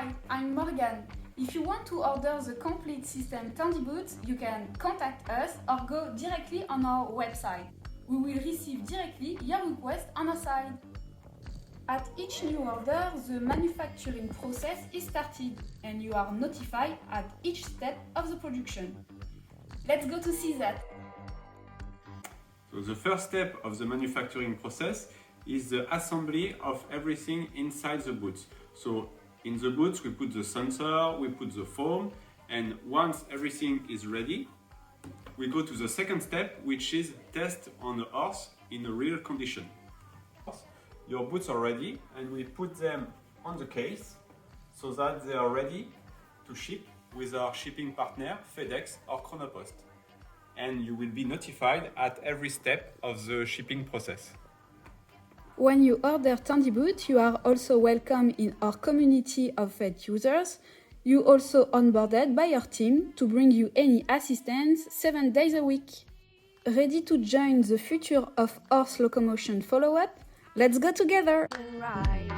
Hi, I'm Morgan. If you want to order the complete system Tendiboots, you can contact us or go directly on our website. We will receive directly your request on our side. At each new order, the manufacturing process is started and you are notified at each step of the production. Let's go to see that. So the first step of the manufacturing process is the assembly of everything inside the boots. So in the boots we put the sensor, we put the foam, and once everything is ready, we go to the second step, which is test on the horse in a real condition. Your boots are ready and we put them on the case so that they are ready to ship with our shipping partner FedEx or Chronopost. And you will be notified at every step of the shipping process. When you order Tendiboots, you are also welcome in our community of vet users. You also onboarded by your team to bring you any assistance 7 days a week. Ready to join the future of horse locomotion follow-up? Let's go together! Right.